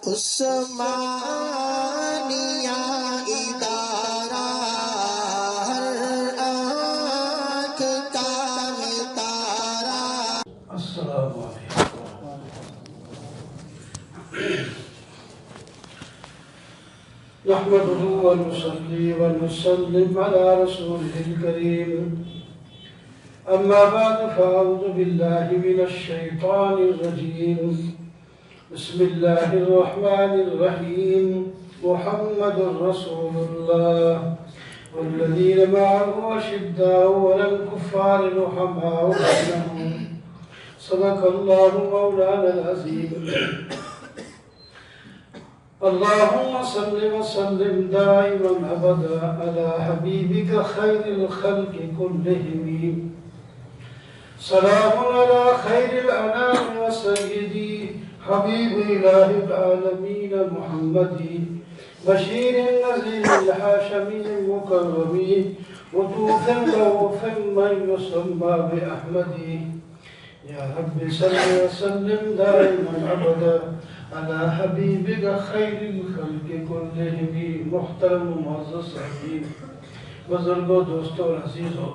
عثمانیہ ادارہ ہر آنکھ کا ہے تارا۔ السلام علیکم نحمده ونصلي ونسلم على رسوله الكريم أما بعد فأعوذ بالله من الشيطان الرجيم بسم الله الرحمن الرحيم محمد رسول الله والذين معه أشداء على الكفار رحماء بينهم صدق الله مولانا العظيم اللهم صل وسلم دائما أبدا على حبيبك خير الخلق كلهم سلام على خير الأنام وسيدي حبيب إله العالمين محمد بشير النذير الحاشمي المكرم وطوف الغوف من يسمى بأحمد يا رب صل وسلم دائما أبدا على حبيبك خير الخلق كلهم۔ محترم و معزز صاحبین، بزرگوں، دوستوں اور عزیزوں،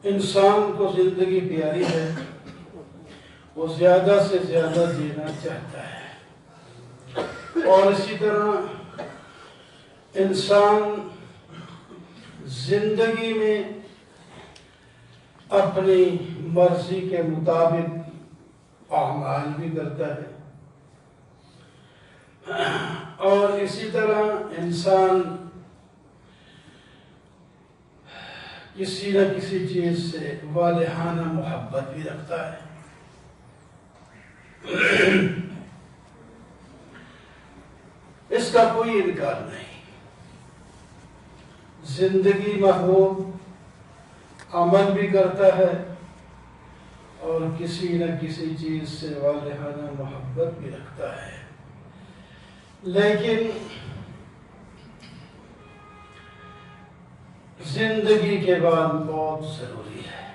انسان کو زندگی پیاری ہے، وہ زیادہ سے زیادہ جینا چاہتا ہے، اور اسی طرح انسان زندگی میں اپنی مرضی کے مطابق اعمال بھی کرتا ہے، اور اسی طرح انسان کسی نہ کسی چیز سے والہانہ محبت بھی رکھتا ہے۔ اس کا کوئی انکار نہیں۔ زندگی محبوب عمل بھی کرتا ہے اور کسی نہ کسی چیز سے والہانہ محبت بھی رکھتا ہے، لیکن زندگی کے بعد موت ضروری ہے۔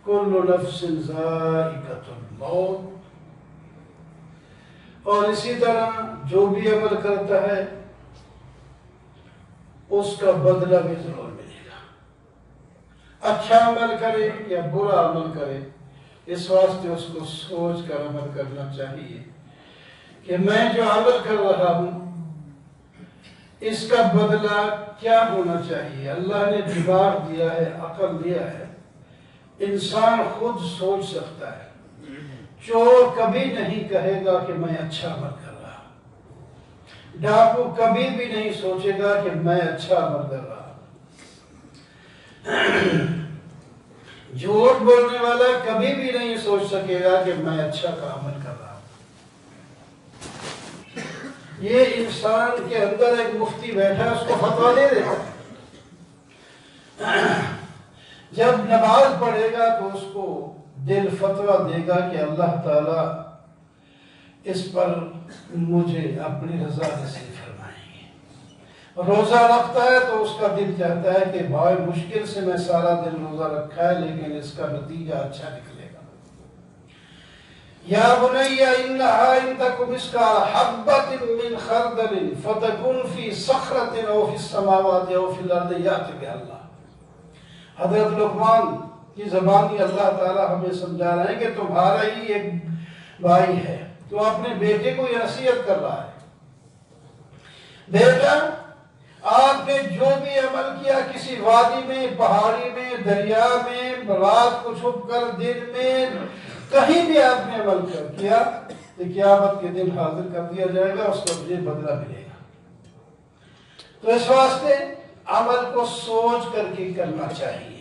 کل نفس ذائقۃ الموت، اور اسی طرح جو بھی عمل کرتا ہے اس کا بدلہ بھی ضرور ملے گا۔ اچھا عمل کرے یا برا عمل کرے، اس واسطے اس کو سوچ کر عمل کرنا چاہیے کہ میں جو عمل کر رہا ہوں اس کا بدلہ کیا ہونا چاہیے۔ اللہ نے دماغ دیا ہے، عقل دیا ہے، انسان خود سوچ سکتا ہے۔ چور کبھی نہیں کہے گا کہ میں اچھا عمل کر رہا ہوں، ڈاکو کبھی بھی نہیں سوچے گا کہ میں اچھا عمل کر رہا ہوں، جھوٹ بولنے والا کبھی بھی نہیں سوچ سکے گا کہ میں اچھا عمل کر رہا ہوں۔ یہ انسان کے اندر ایک مفتی بیٹھا ہے، اس کو فتویٰ دے دیتا ہے۔ جب نماز پڑھے گا تو اس کو دل فتویٰ دے گا کہ اللہ تعالیٰ اس پر مجھے اپنی رضا نصیب فرمائیں گے۔ روزہ رکھتا ہے تو اس کا دل چاہتا ہے کہ بھائی مشکل سے میں سارا دن روزہ رکھا ہے لیکن اس کا نتیجہ اچھا نکلے گا۔ یا بنی انہا ان تک مثقال حبۃ من خردل فتکن فی صخرۃ او فی السماوات او فی الارض یأتی بہا اللہ۔ حضرت لقمان کی زبانی اللہ تعالی ہمیں سمجھا رہے ہیں کہ تمہارا ہی ایک بھائی ہے، تو اپنے بیٹے کو یہ نصیحت کر رہا ہے، بیٹا آپ نے جو بھی عمل کیا، کسی وادی میں، پہاڑی میں، دریا میں، رات کو چھپ کر، دن میں، کہیں بھی آپ نے عمل کیا تو قیامت کے دن حاضر کر دیا جائے گا، اس کا مجھے بدلہ ملے گا۔ تو اس واسطے عمل کو سوچ کر کے کرنا چاہیے،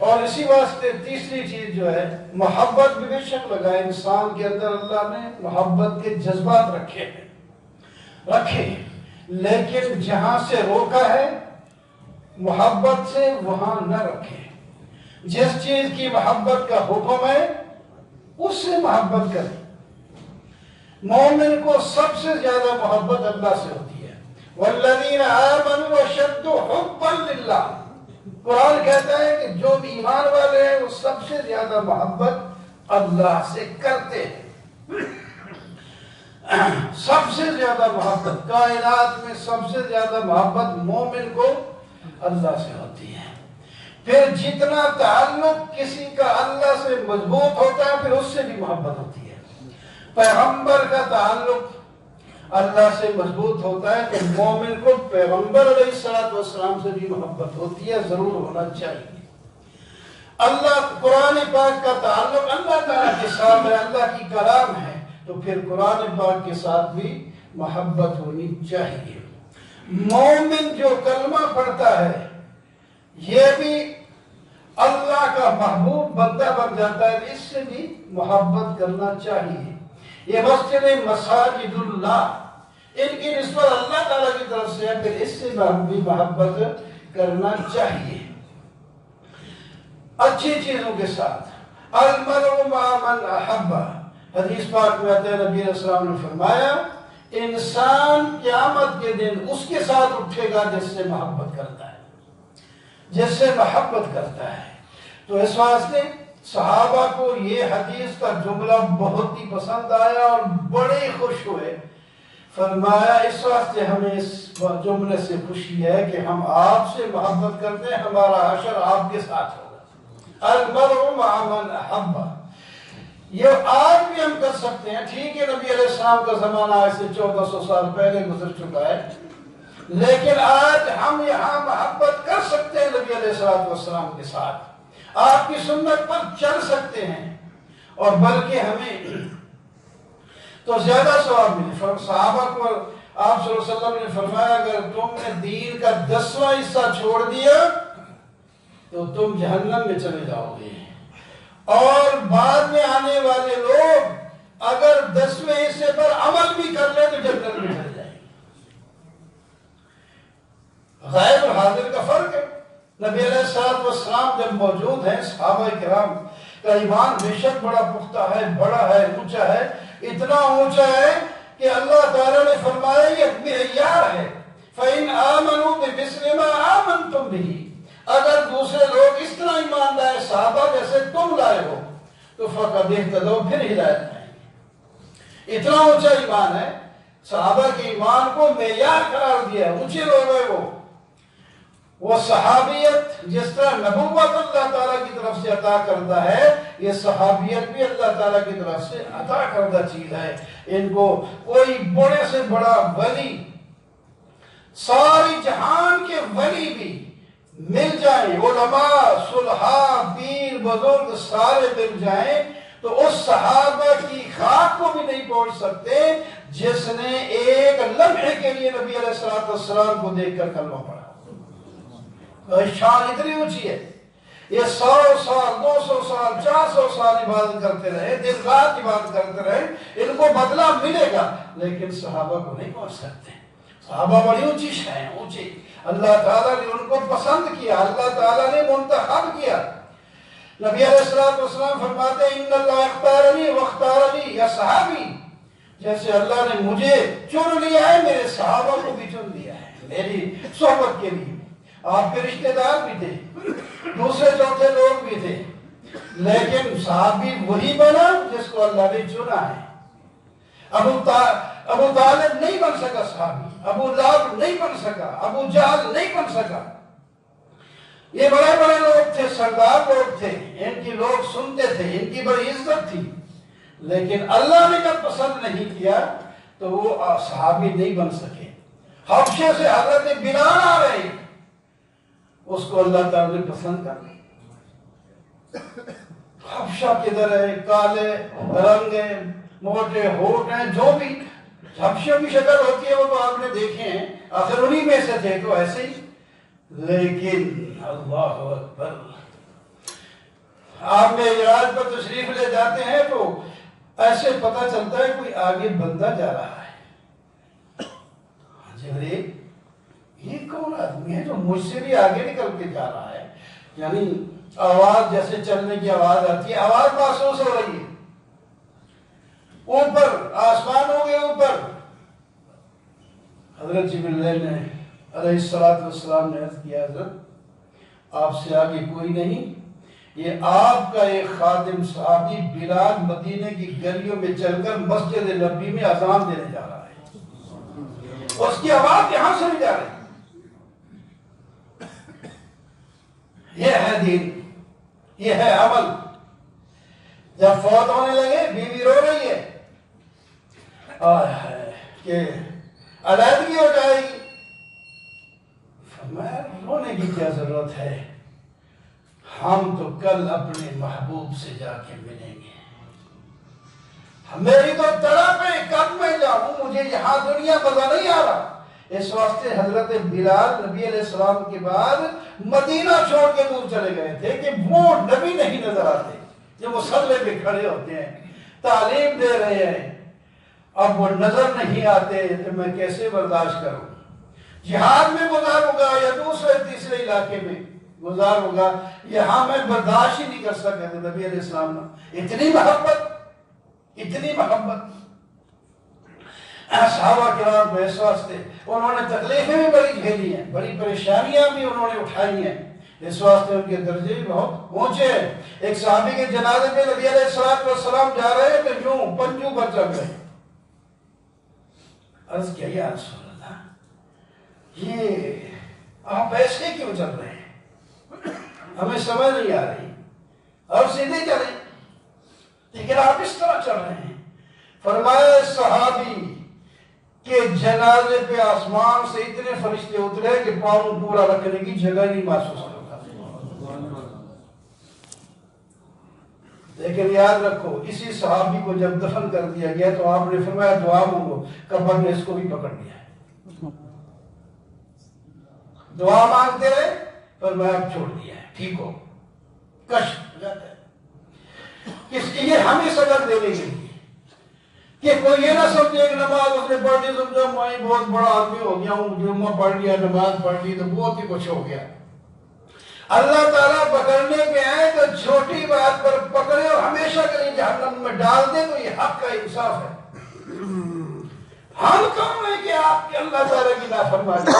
اور اسی واسطے تیسری چیز جو ہے محبت بھی بے شک لگا۔ انسان کے اندر اللہ نے محبت کے جذبات رکھے، لیکن جہاں سے روکا ہے محبت سے وہاں نہ رکھے۔ جس چیز کی محبت کا حکم ہے اس سے محبت کریں۔ مومن کو سب سے زیادہ محبت اللہ سے ہوتی ہے۔ والذین آمنوا اشد حبا للہ، قرآن کہتا ہے کہ جو ایمان والے ہیں وہ سب سے زیادہ محبت اللہ سے کرتے ہیں۔ سب سے زیادہ محبت کائنات میں، سب سے زیادہ محبت مومن کو اللہ سے ہوتی ہے۔ پھر جتنا تعلق کسی کا اللہ سے مضبوط ہوتا ہے پھر اس سے بھی محبت ہوتی ہے۔ پیغمبر کا تعلق اللہ سے مضبوط ہوتا ہے تو مومن کو پیغمبر علیہ السلام سے بھی محبت ہوتی ہے، ضرور ہونا چاہیے۔ اللہ قرآن پاک کا تعلق اللہ تعالیٰ کے ساتھ ہے، اللہ کی کلام ہے، تو پھر قرآن پاک کے ساتھ بھی محبت ہونی چاہیے۔ مومن جو کلمہ پڑھتا ہے یہ بھی اللہ کا محبوب بندہ بن جاتا ہے، اس سے بھی محبت کرنا چاہیے۔ یہ مسجد مساجد اللہ، ان کی نسبت اللہ تعالیٰ کی طرف سے ہے، پھر اس سے بھی محبت کرنا چاہیے اچھی چیزوں کے ساتھ۔ المرء مع من احب، حدیث پاک میں آتا ہے نبی علیہ السلام نے فرمایا انسان قیامت کے دن اس کے ساتھ اٹھے گا جس سے محبت کرتا ہے، جس سے محبت کرتا ہے۔ تو اس واسطے صحابہ کو یہ حدیث کا جملہ بہت ہی پسند آیا اور بڑے خوش ہوئے۔ فرمایا اس واسطے ہمیں اس جملے سے خوشی ہے کہ ہم آپ سے محبت کرتے ہیں، ہمارا حشر آپ کے ساتھ ہوگا۔ المرء مع من احب، یہ آج بھی ہم کر سکتے ہیں۔ ٹھیک ہے نبی علیہ السلام کا زمانہ آج سے 1400 سال پہلے گزر چکا ہے، لیکن آج ہم یہاں محبت کر سکتے ہیں نبی علیہ السلام کے ساتھ، آپ کی سنت پر چل سکتے ہیں، اور بلکہ ہمیں تو زیادہ ثواب ملے۔ صحابہ کو آپ صلی اللہ علیہ وسلم نے فرمایا اگر تم نے دین کا 10واں حصہ چھوڑ دیا تو تم جہنم میں چلے جاؤ گے، اور بعد میں آنے والے لوگ اگر 10ویں حصے پر عمل بھی کر لیں تو جنت میں چلے جائیں گے۔ غائب اور حاضر کا فرق ہے۔ نبی علیہ السلام جب موجود ہیں، صحابہ کرام کا ایمان بے شک بڑا پختہ ہے، بڑا ہے، اونچا ہے، اتنا اونچا ہے کہ اللہ تعالیٰ نے فرمایا یہ معیار ہے۔ فَإِنْ آمَنُوا بِمِثْلِ مَا آمَنْتُمْ بِهِ، اگر دوسرے لوگ اس طرح ایمان لائے صحابہ جیسے تم لائے ہو تو فقط اہتدوا، پھر ہدایت پائیں گے۔ اتنا اونچا ایمان ہے، صحابہ کے ایمان کو معیار قرار دیا ہے، اونچے لوگ ہیں وہ صحابیت جس طرح نبوت اللہ تعالیٰ کی طرف سے عطا کرتا ہے، یہ صحابیت بھی اللہ تعالیٰ کی طرف سے عطا کردہ چیز ہے۔ ان کو کوئی بڑے سے بڑا ولی، ساری جہان کے ولی بھی مل جائیں، علماء، صلحاء، پیر، بزرگ سارے مل جائیں تو اس صحابہ کی خاک کو بھی نہیں پہنچ سکتے جس نے ایک لمحے کے لیے نبی علیہ السلام کو دیکھ کر کلمہ پڑھا۔ شان اتنی اونچی ہے، یہ 100 سال 200 سال 400 سال عبادت کرتے رہے، دن رات عبادت کرتے رہے، ان کو بدلہ ملے گا، لیکن صحابہ کو نہیں پہنچ سکتے۔ صحابہ بڑی اونچی شان، اونچی، اللہ تعالیٰ نے ان کو پسند کیا، اللہ تعالیٰ نے منتخب کیا۔ نبی علیہ السلام فرماتے ہیں ان اللہ اختارنی واختارنی یا صحابی، جیسے اللہ نے مجھے چن لیا ہے میرے صحابہ کو بھی چن لیا ہے میری صحبت کے لیے۔ آپ کے رشتہ دار بھی تھے، دوسرے چوتھے لوگ بھی تھے، لیکن صحابی وہی بنا جس کو اللہ نے چنا ہے۔ ابو طالب نہیں بن سکا صحابی، ابو لہب نہیں بن سکا، ابو جہل نہیں بن سکا۔ یہ بڑے بڑے لوگ تھے، سردار لوگ تھے، ان کی لوگ سنتے تھے، ان کی بڑی عزت تھی، لیکن اللہ نے جب پسند نہیں کیا تو وہ صحابی نہیں بن سکے۔ حبشے سے حضرت بلال آ رہے، اس کو اللہ تعالیٰ نے پسند کر لیا۔ حبشہ کدھر ہے، کالے رنگ ہیں، موٹے ہونٹ ہیں، جو بھی حبشیوں کی شکل ہوتی ہے وہ تو آپ نے دیکھے ہیں، آخر انہی میں سے تھے تو ایسے ہی۔ لیکن اللہ اکبر، آپ معراج پر تشریف لے جاتے ہیں تو ایسے پتہ چلتا ہے کوئی آگے بندہ جا رہا ہے۔ جبریل یہ کون آدمی ہے جو مجھ سے بھی آگے نکل کے جا رہا ہے؟ یعنی آواز جیسے چلنے کی آواز آتی ہے، آواز محسوس ہو رہی ہے، اوپر آسمان ہو گئے اوپر۔ حضرت جبریل نے علیہ السلام نے عرض کیا حضرت آپ سے آگے کوئی نہیں، یہ آپ کا ایک خادم صحابی بلال مدینے کی گلیوں میں چل کر مسجد نبی میں اذان دینے جا رہا ہے، اس کی آواز یہاں سے جا رہی ہے۔ یہ ہے دین، یہ ہے عمل۔ جب فوت ہونے لگے بیوی رو رہی ہے کہ علیحدگی ہو جائے گی، فرمایا رونے کی کیا ضرورت ہے، ہم تو کل اپنے محبوب سے جا کے ملیں گے، میری تو تڑپ ہے کب میں جاؤں، مجھے یہاں دنیا مزہ نہیں آ رہا۔ اس واسطے حضرت بلال نبی علیہ السلام کے بعد مدینہ چھوڑ کے دور چلے گئے تھے کہ وہ نبی نہیں نظر آتے جو مصلے پہ کھڑے ہوتے ہیں، تعلیم دے رہے ہیں، اب وہ نظر نہیں آتے تو میں کیسے برداشت کروں؟ جہاد میں گزاروں گا یا دوسرے تیسرے علاقے میں گزاروں گا، یہاں میں برداشت ہی نہیں کر سکتا۔ نبی علیہ السلام نے اتنی محبت، اتنی محبت صحابہ کرام کو اس واسطے انہوں نے تکلیفیں بھی بڑی جھیلی ہیں، بڑی پریشانیاں بھی انہوں نے اٹھائی ہیں، اس واسطے ان کے درجے بھی بہت اونچے ہیں۔ ایک صحابی کے جنازے میں نبی علیہ السلام جا رہے ہیں تو یوں پنجو پر چل رہے ہیں۔ عرض کیا یا رسول اللہ، یہ آپ ایسے کیوں چل رہے ہیں؟ ہمیں سمجھ نہیں آ رہی، اور سیدھے چلیں، لیکن آپ اس طرح چل رہے ہیں۔ فرمایا صحابی کہ جنازے پہ آسمان سے اتنے فرشتے اترے کہ پاؤں پورا رکھنے کی جگہ نہیں محسوس کرتا۔ لیکن یاد رکھو اسی صحابی کو جب دفن کر دیا گیا تو آپ نے فرمایا دعا مانگو، قبر نے اس کو بھی پکڑ لیا، دعا مانگتے رہے، فرمایا اب چھوڑ دیا ہے، ٹھیک ہو، کش ہو جاتا ہے۔ کس لیے ہمیں سبق دینے کے لیے کہ کوئی یہ نہ سمجھے کہ نماز اس نے پڑھ لی، سمجھا میں بہت بڑا آدمی ہو گیا ہوں، جمعہ پڑھ لیا، نماز پڑھ لی تو بہت ہی کچھ ہو گیا۔ اللہ تعالیٰ پکڑنے پہ آئے تو چھوٹی بات پر پکڑے اور ہمیشہ کے لیے جہنم میں ڈال دے تو یہ حق کا انصاف ہے۔ ہم کون ہیں کہ آپ کے اللہ تعالیٰ کی نافرمانی،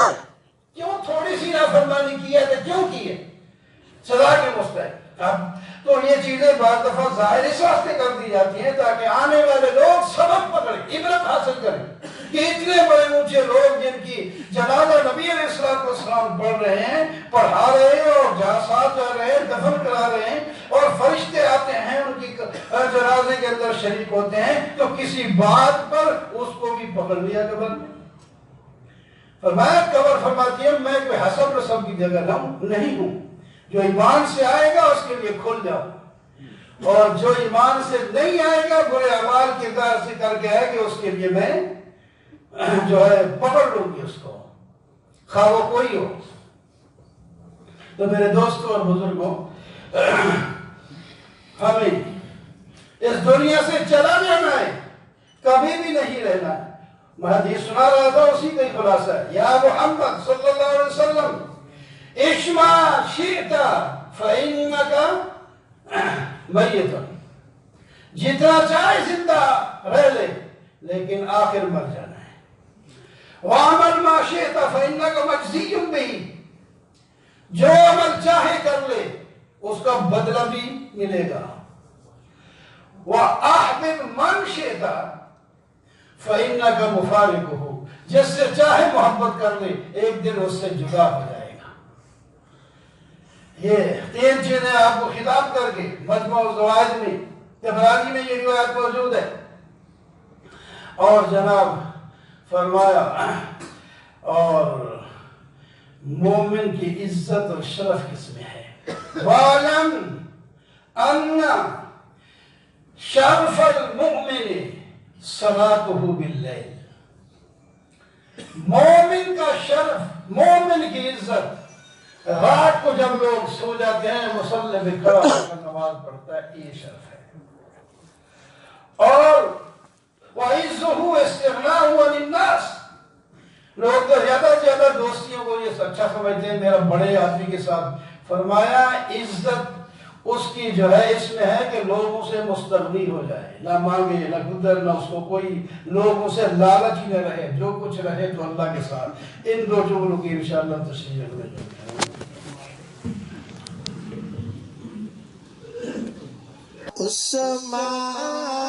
کیوں تھوڑی سی نافرمانی کی ہے تو کیوں کی ہے، سزا کے مستحق۔ تو یہ چیزیں بعض دفعہ ظاہر اس واسطے کر دی جاتی ہیں تاکہ آنے والے لوگ سبق پکڑیں، عبرت حاصل کریں کہ اتنے بڑے اونچے لوگ جن کی جنازہ نبی علیہ السلام پڑھ رہے ہیں، پڑھا رہے ہیں اور ساتھ جا رہے ہیں، دفن کرا رہے ہیں، اور فرشتے آتے ہیں ان کی جنازے کے اندر شریک ہوتے ہیں، تو کسی بات پر اس کو بھی پکڑ لیا قبر نے۔ فرمایا قبر فرماتی ہے میں کوئی حسب رسب کی جگہ نہیں ہوں، جو ایمان سے آئے گا اس کے لیے کھل جاؤ، اور جو ایمان سے نہیں آئے گا برے اعمال کردار سے کر کے آئے گا اس کے لیے میں جو ہے پکڑ لوں گی اس کو، خواہ وہ کوئی ہو۔ تو میرے دوستوں اور بزرگوں، ہمیں اس دنیا سے چلا جانا ہے، کبھی بھی نہیں رہنا ہے۔ میں حدیث سنا رہا تھا، اسی کا ہی خلاصہ ہے، یا محمد صلی اللہ علیہ وسلم اشما شئت فإنک میت، جتنا چاہے زندہ رہ لے لیکن آخر مر جانا ہے۔ وعمل ما شئت فإنک مجزی بہ، جو عمل چاہے کر لے اس کا بدلہ بھی ملے گا۔ وأحبب من شئت فإنک مفارقہ، جس سے چاہے محبت کر لے ایک دن اس سے جدا ہو جائے گا۔ یہ تین چیزیں آپ کو خطاب کر کے مجموع الزوائد میں طبرانی میں یہ روایت موجود ہے، اور جناب فرمایا اور مومن کی عزت اور شرف کس میں ہے؟ وَعْلَمْ أَنَّ شَرْفَ الْمُؤْمِنِ صَلَاتُهُ بِاللَّيْلِ، مومن کا شرف، مومن کی عزت، رات کو جب لوگ سو جاتے ہیں مصلی پہ کھڑا ہو کر نماز پڑھتا ہے، یہ شرف ہے۔ اور وَعِزُّهُ اسْتِغْنَاهُ عَنِ النَّاسِ، لوگ تو زیادہ سے زیادہ دوستیوں کو یہ اچھا سمجھتے ہیں میرا بڑے آدمی کے ساتھ، فرمایا عزت اس کی جو ہے اس میں ہے کہ لوگوں سے مستغنی ہو جائے، نہ مانگے نہ قدر، نہ اس کو کوئی لوگوں سے لالچ ہی نہ رہے، جو کچھ رہے تو اللہ کے ساتھ۔ ان دو جملوں کی انشاءاللہ تشریح میں عثمان